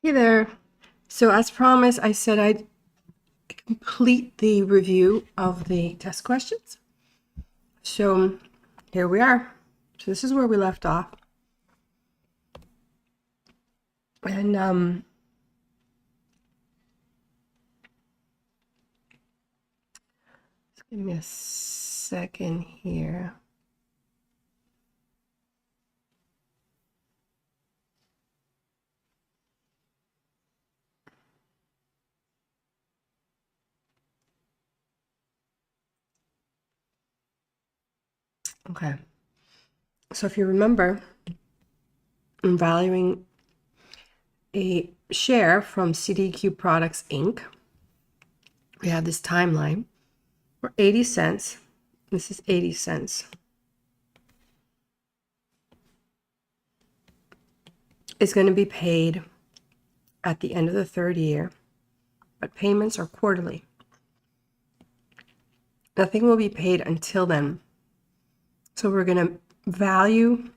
Hey there. So as promised, I said I'd complete the review of the test questions. So here we are. So this is where we left off. And just give me a second here. Okay. So if you remember, in valuing a share from CDQ Products Inc., we have this timeline for 80 cents. This is 80 cents. It's going to be paid at the end of the third year, but payments are quarterly. Nothing will be paid until then. So we're going to value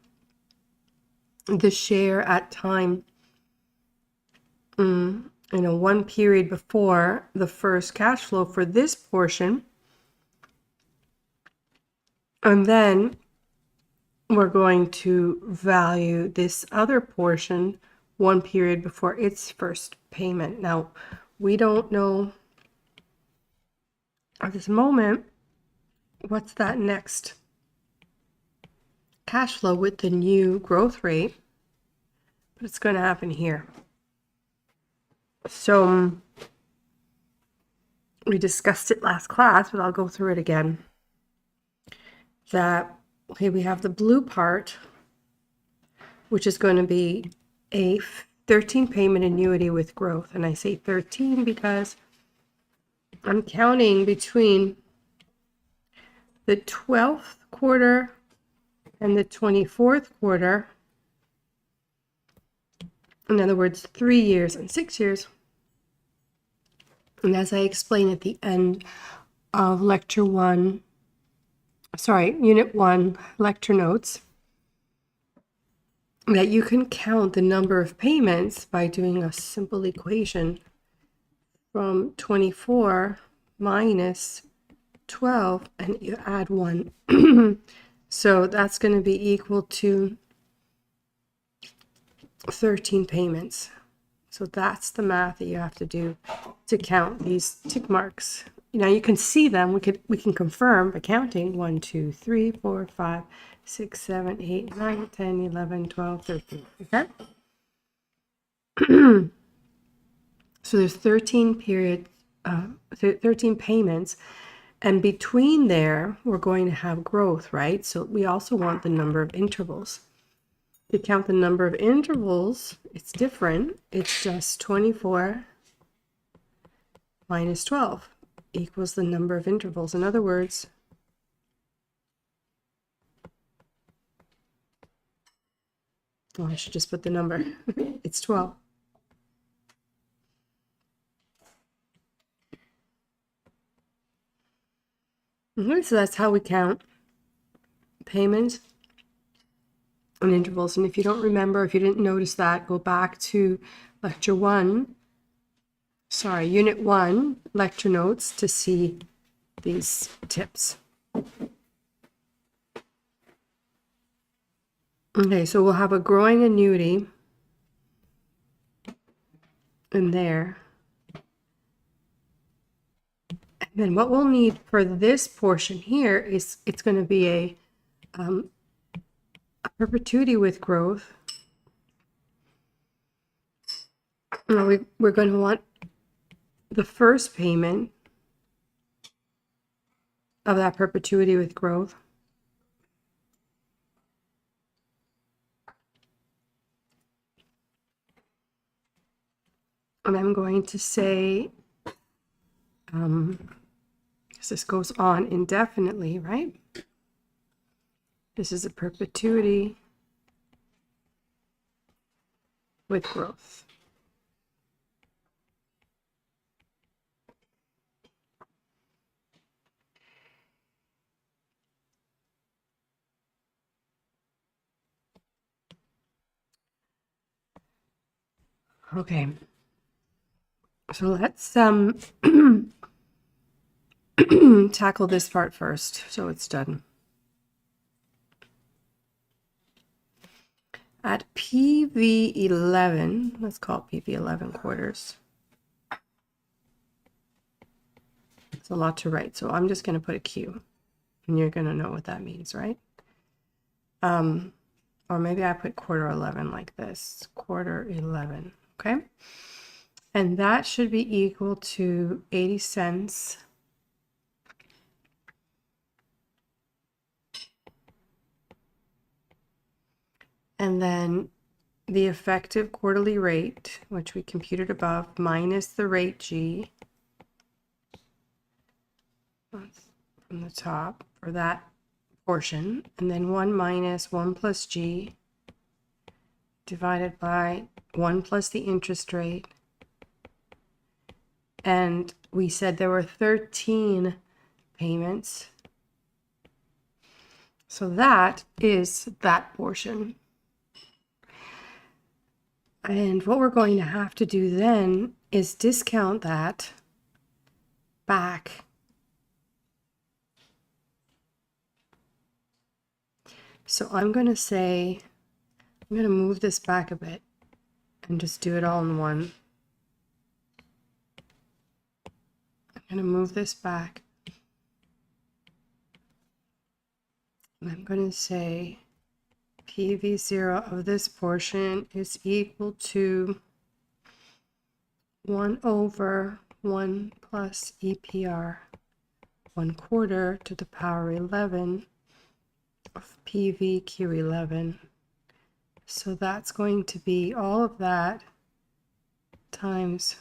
the share at time one period before the first cash flow for this portion. And then we're going to value this other portion one period before its first payment. Now, we don't know at this moment what's that next cash flow with the new growth rate, but it's going to happen here. So we discussed it last class, but I'll go through it again. That, okay, we have the blue part, which is going to be a 13 payment annuity with growth. And I say 13 because I'm counting between the 12th quarter and the 24th quarter. In other words, 3 years and 6 years. And as I explain at the end of Unit 1, lecture notes, that you can count the number of payments by doing a simple equation from 24 minus 12, and you add 1. So that's going to be equal to 13 payments. So that's the math that you have to do to count these tick marks. Now you can see them. We can confirm by counting 1, 2, 3, 4, 5, 6, 7, 8, 9, 10, 11, 12, 13. Okay? So there's 13 payments, and between there we're going to have growth, right? So we also want the number of intervals. To count the number of intervals, it's different. It's just 24 minus 12 equals the number of intervals. In other words, I should just put the number. It's 12. So that's how we count payments and intervals. And if you don't remember, if you didn't notice that, go back to Unit 1, lecture notes to see these tips. Okay, so we'll have a growing annuity in there. And then what we'll need for this portion here is it's going to be a perpetuity with growth. We're going to want the first payment of that perpetuity with growth. And I'm going to say, because this goes on indefinitely, right? This is a perpetuity with growth. Okay. So let's tackle this part first, so it's done. At PV11, let's call it PV11 quarters. It's a lot to write, so I'm just going to put a Q, and you're going to know what that means, right? Or maybe I put quarter 11 like this, quarter 11, okay? And that should be equal to 80 cents. And then the effective quarterly rate, which we computed above, minus the rate G from the top for that portion, and then 1 minus 1 plus G divided by 1 plus the interest rate. And we said there were 13 payments. So that is that portion. And what we're going to have to do then is discount that back. So I'm going to say, I'm going to move this back a bit and just do it all in one. I'm going to move this back. And I'm going to say PV0 of this portion is equal to 1 over 1 plus EPR 1/4 to the power 11 of PVQ11. So that's going to be all of that times,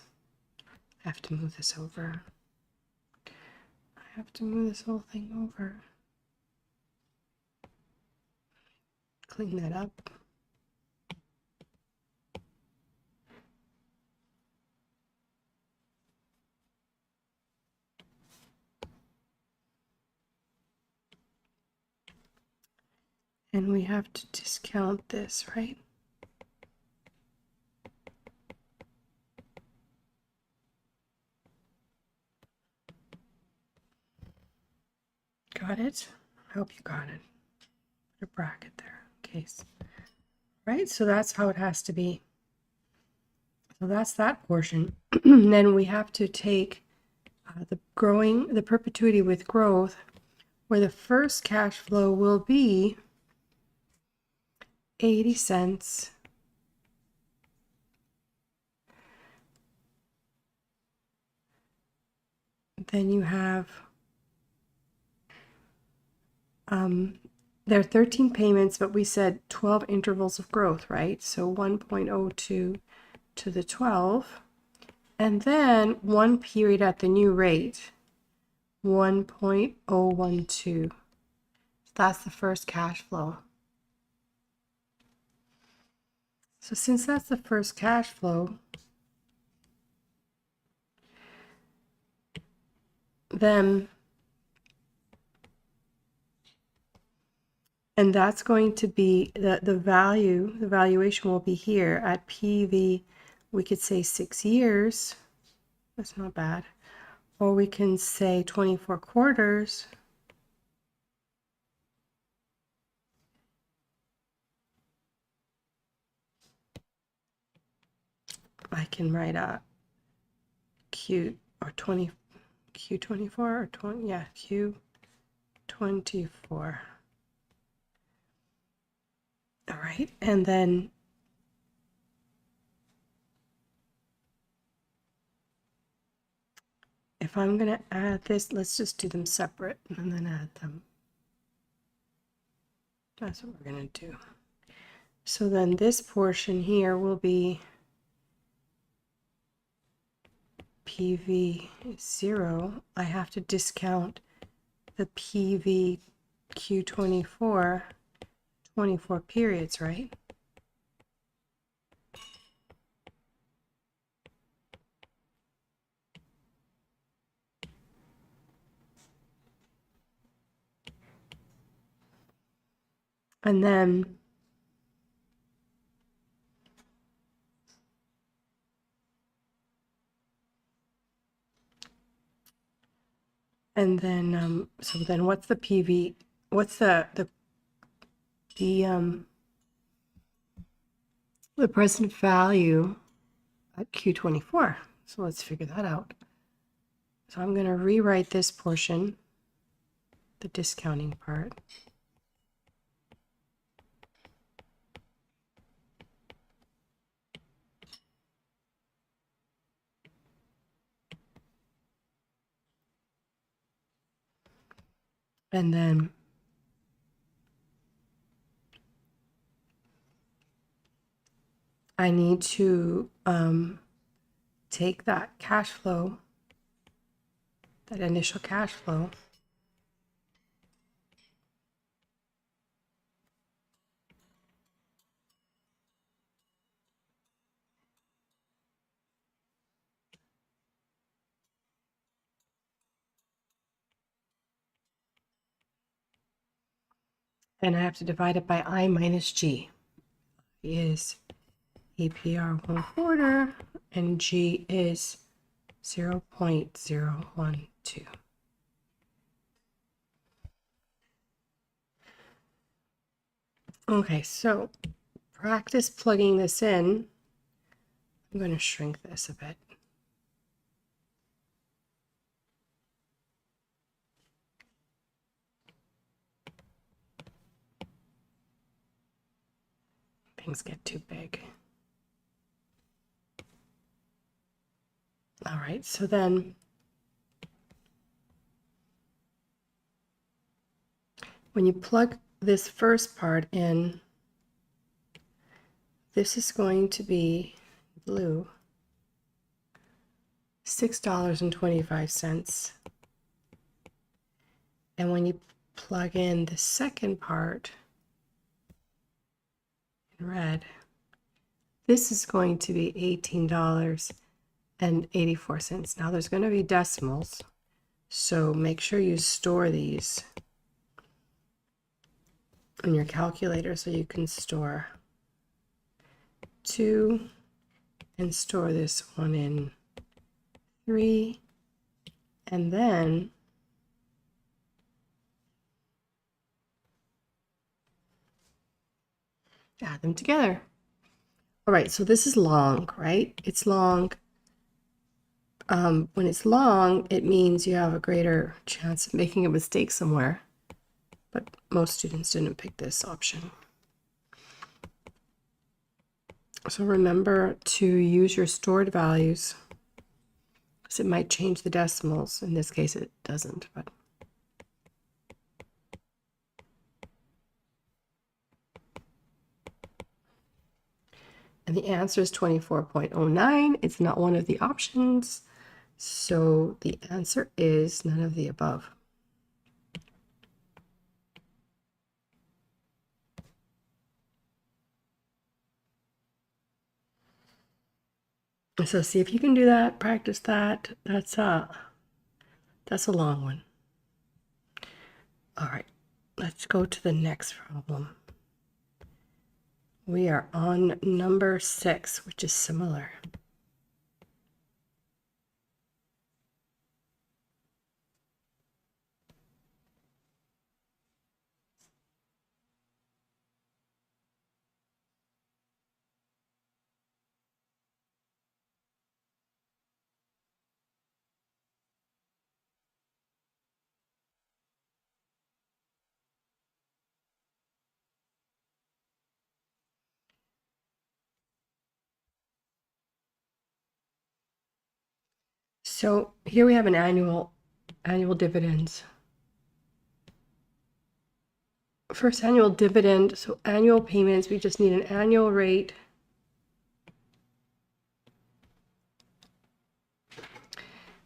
I have to move this over. I have to move this whole thing over. Clean that up. And we have to discount this, right? Got it? I hope you got it. Put a bracket there in case. Right, so that's how it has to be. So that's that portion. Then we have to take the perpetuity with growth, where the first cash flow will be 80 cents. Then you have there are 13 payments, but we said 12 intervals of growth, right? So 1.02 to the 12. And then one period at the new rate, 1.012. That's the first cash flow. So since that's the first cash flow, then, and that's going to be the valuation will be here at PV, we could say 6 years. That's not bad. Or we can say 24 quarters. I can write a Q or 20, Q24 or 20, yeah, Q24. All right, and then if I'm going to add this, let's just do them separate and then add them. That's what we're going to do. So then this portion here will be PV0. I have to discount the PV Q24, 24 periods, right? And then And then, so then what's the PV, what's the present value at Q24? So let's figure that out. So I'm going to rewrite this portion, the discounting part. And then I need to take that cash flow, that initial cash flow, and I have to divide it by I minus G. Is APR 1/4 and G is 0.012. Okay, so practice plugging this in. I'm going to shrink this a bit. Things get too big. All right, so then when you plug this first part in, this is going to be blue, $6.25. And when you plug in the second part in red, this is going to be $18.84. Now there's going to be decimals, so make sure you store these in your calculator so you can store 2 and store this one in 3, and then add them together. All right, so this is long, right? It's long. When it's long, it means you have a greater chance of making a mistake somewhere, but most students didn't pick this option. So remember to use your stored values, because it might change the decimals. In this case, it doesn't, but and the answer is 24.09. It's not one of the options, so the answer is none of the above. So see if you can do that, practice that. That's a long one. All right, let's go to the next problem. We are on number 6, which is similar. So here we have an annual dividends. First annual dividend, so annual payments, we just need an annual rate.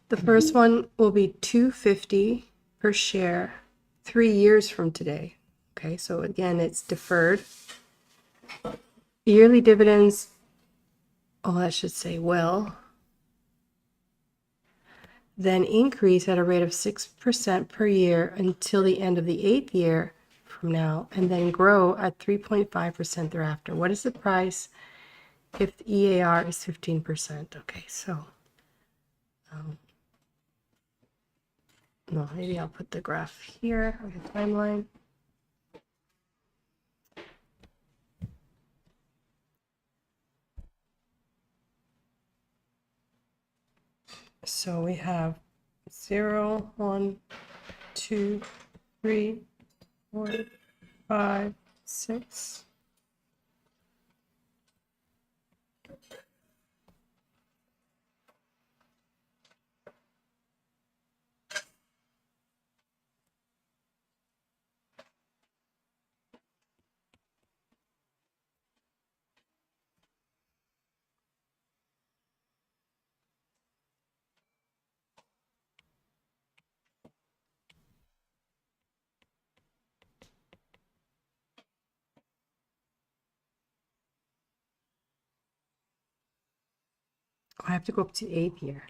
The first one will be $2.50 per share 3 years from today. Okay, so again, it's deferred. Yearly dividends, oh, that should say will, then increase at a rate of 6% per year until the end of the 8th year from now, and then grow at 3.5% thereafter. What is the price if the EAR is 15%? Okay, so No, maybe I'll put the graph here, or the timeline. So we have 0, 1, 2, 3, 4, 5, 6. Oh, I have to go up to 8th year.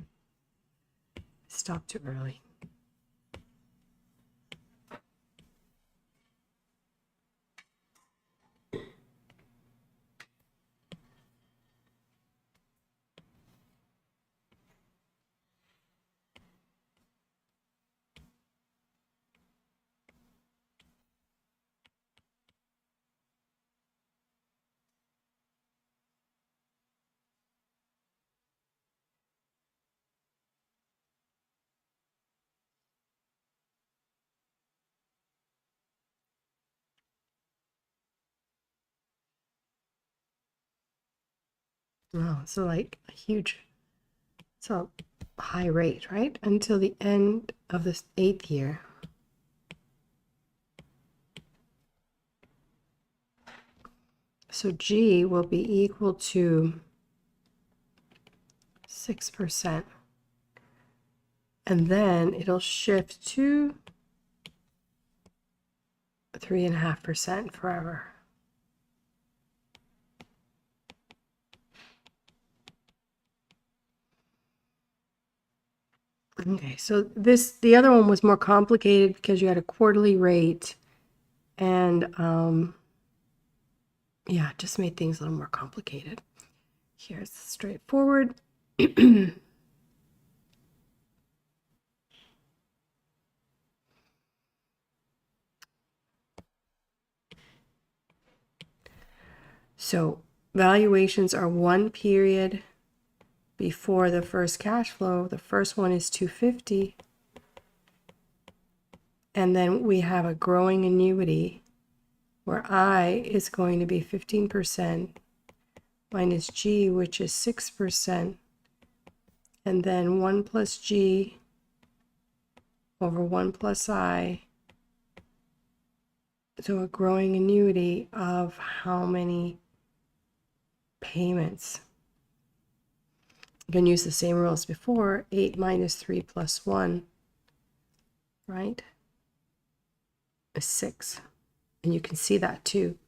Stop too early. Oh, so like a huge, so high rate, right? Until the end of this 8th year. So G will be equal to 6%. And then it'll shift to 3.5% forever. Okay, so the other one was more complicated because you had a quarterly rate, and yeah, it just made things a little more complicated. Here's straightforward. So valuations are one period before the first cash flow. The first one is 250. And then we have a growing annuity where I is going to be 15% minus G, which is 6%. And then 1 plus G over 1 plus I. So a growing annuity of how many payments? You can use the same rule as before, 8 minus 3 plus 1, right? Is 6. And you can see that too.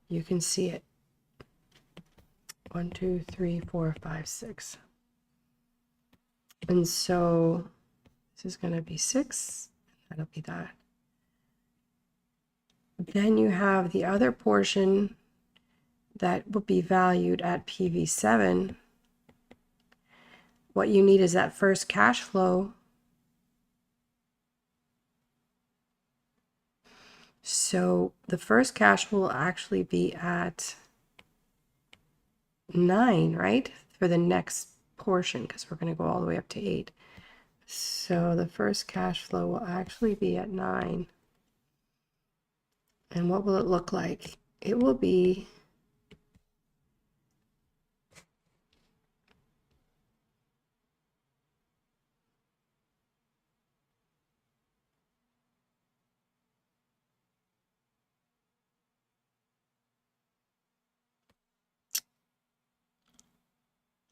You can see it. 1, 2, 3, 4, 5, 6. And so this is going to be 6. That'll be that. Then you have the other portion that will be valued at PV7. What you need is that first cash flow. So the first cash flow will actually be at 9, right? For the next portion, because we're going to go all the way up to 8. So the first cash flow will actually be at 9. And what will it look like? It will be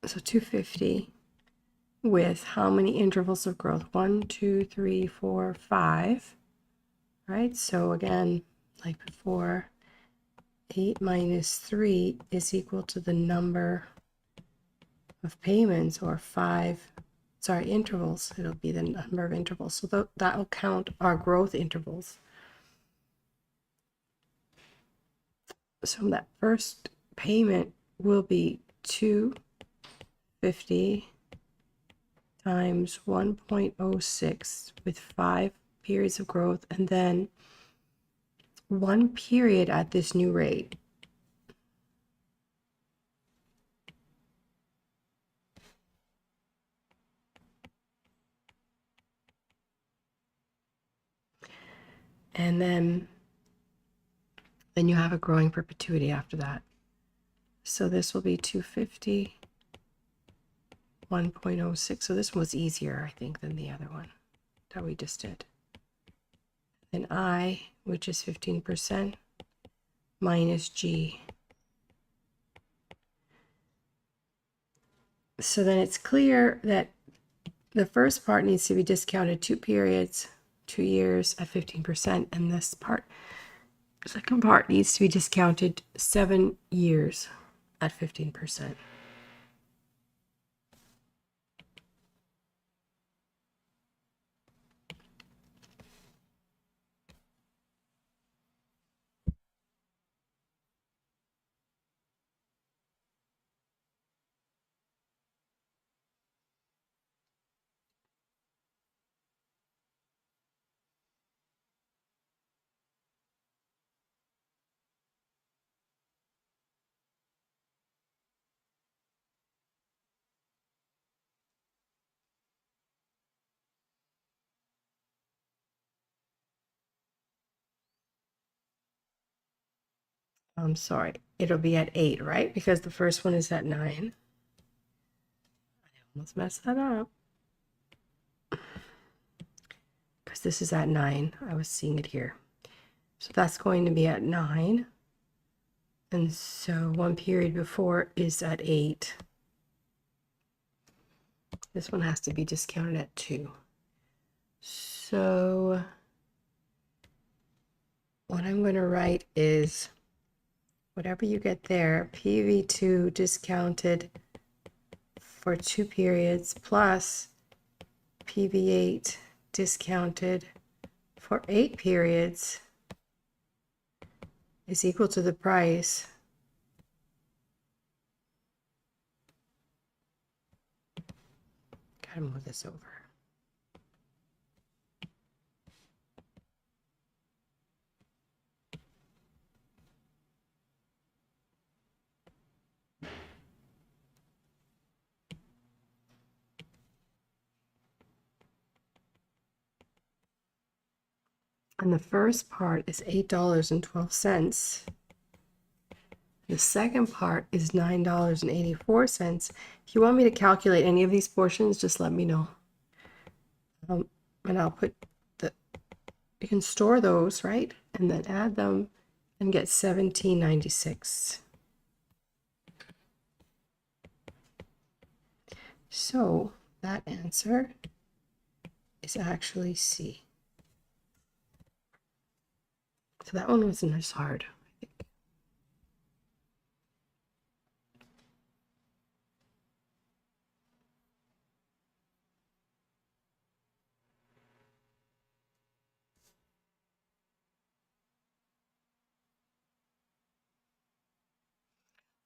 so 250 with how many intervals of growth? 1, 2, 3, 4, 5. Right? So again, like before, 8 minus 3 is equal to the number of payments, or 5, intervals. It'll be the number of intervals. So that will count our growth intervals. So that first payment will be 250 times 1.06 with 5 periods of growth, and then 1 period at this new rate. And then you have a growing perpetuity after that. So this will be 250, 1.06. So this one was easier, I think, than the other one that we just did. Then I, which is 15%, minus G. So then it's clear that the first part needs to be discounted 2 periods, 2 years at 15%, and this part, the second part, needs to be discounted 7 years at 15%. I'm sorry, it'll be at 8, right? Because the first one is at 9. I almost messed that up. Because this is at 9. I was seeing it here. So that's going to be at 9. And so 1 period before is at 8. This one has to be discounted at 2. So what I'm going to write is whatever you get there, PV2 discounted for 2 periods plus PV8 discounted for 8 periods is equal to the price gotta move this over. And the first part is $8.12. The second part is $9.84. If you want me to calculate any of these portions, just let me know. And I'll put you can store those, right? And then add them and get $17.96. So that answer is actually C. So that one wasn't as hard, I think.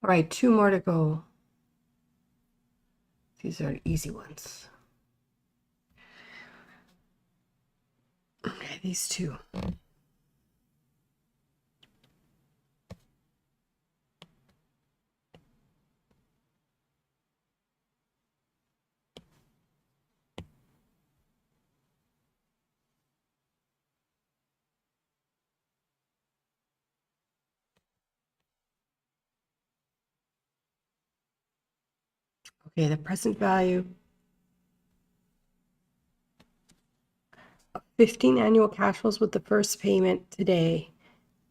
All right, 2 more to go. These are easy ones. Okay, these 2. Okay, the present value of 15 annual cash flows with the first payment today,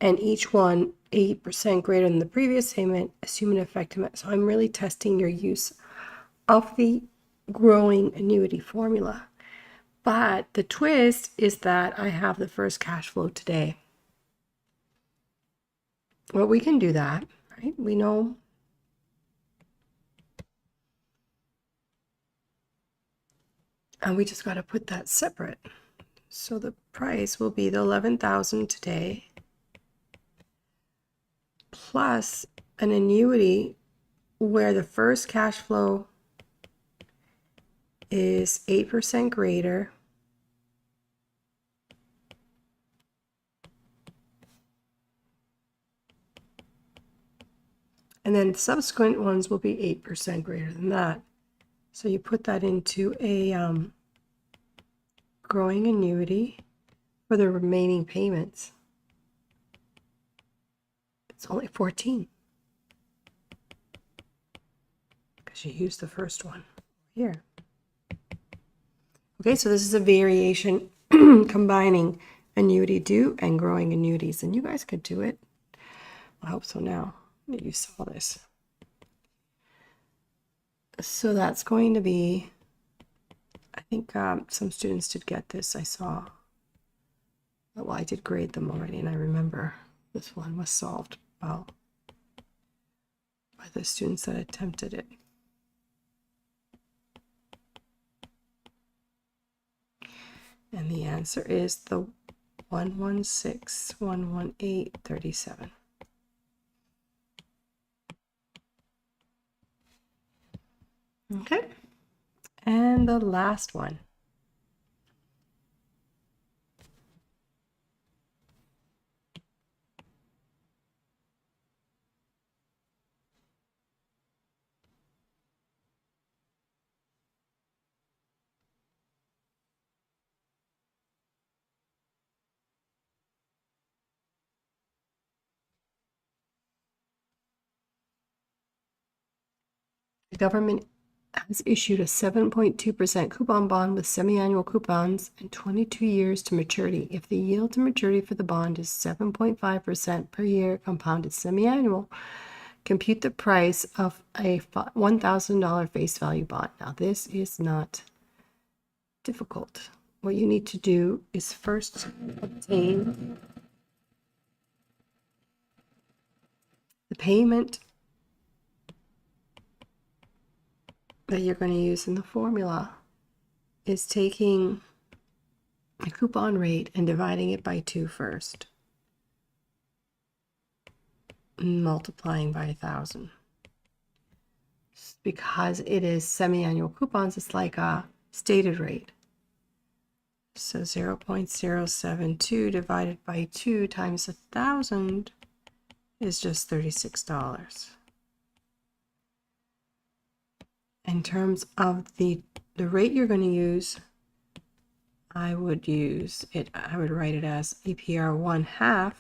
and each one 8% greater than the previous payment, assuming effective. So I'm really testing your use of the growing annuity formula. But the twist is that I have the first cash flow today. Well, we can do that, right? We know. And we just got to put that separate. So the price will be the 11,000 today plus an annuity where the first cash flow is 8% greater and then subsequent ones will be 8% greater than that. So you put that into a growing annuity for the remaining payments. It's only 14 because you used the first one here. Okay, so this is a variation combining annuity due and growing annuities, and you guys could do it. I hope so now that you saw this. So that's going to be, I think some students did get this. I saw, well, I did grade them already, and I remember this one was solved well by the students that attempted it. And the answer is the 116,118,37. Okay, and the last one. The government has issued a 7.2% coupon bond with semi-annual coupons and 22 years to maturity. If the yield to maturity for the bond is 7.5% per year compounded semi-annual, compute the price of a $1,000 face value bond. Now, this is not difficult. What you need to do is first obtain the payment that you're going to use in the formula is taking the coupon rate and dividing it by 2 first, and multiplying by 1,000. Because it is semi-annual coupons, it's like a stated rate. So 0.072 divided by 2 times 1,000 is just $36. In terms of the rate you're going to use, I would write it as EPR 1/2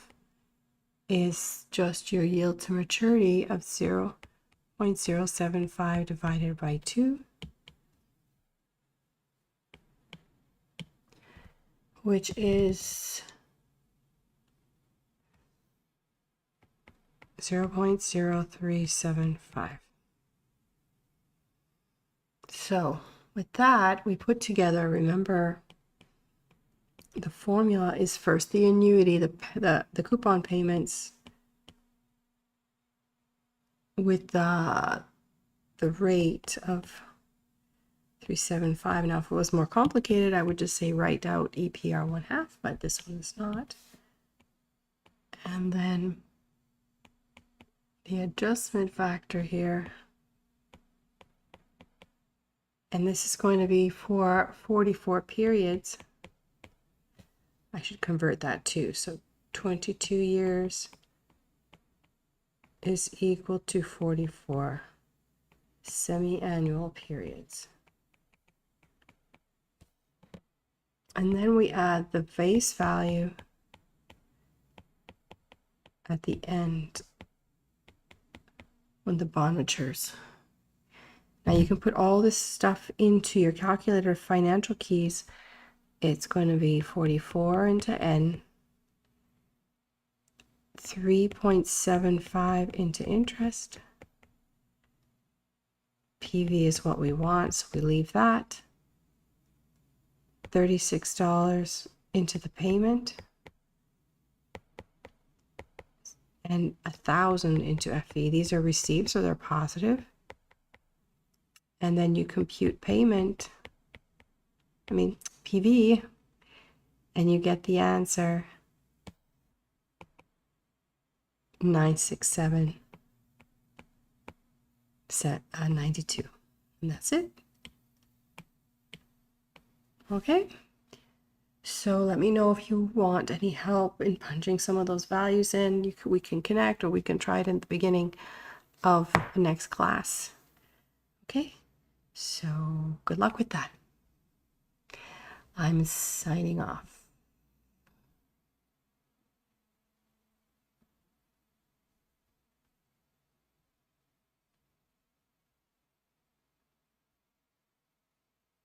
is just your yield to maturity of 0.075 divided by 2, which is 0.0375. So with that, we put together, remember, the formula is first the annuity, the coupon payments with the rate of 375. Now, if it was more complicated, I would just say write out EPR 1/2, but this one is not. And then the adjustment factor here. And this is going to be for 44 periods. I should convert that too. So 22 years is equal to 44 semi-annual periods. And then we add the face value at the end when the bond matures. Now you can put all this stuff into your calculator financial keys. It's going to be 44 into N, 3.75 into interest. PV is what we want, so we leave that. $36 into the payment. And 1,000 into FE. These are received, so they're positive. And then you compute PV, and you get the answer 967.92, and that's it. Okay? So let me know if you want any help in punching some of those values in. We can connect, or we can try it in the beginning of the next class. Okay? So good luck with that. I'm signing off.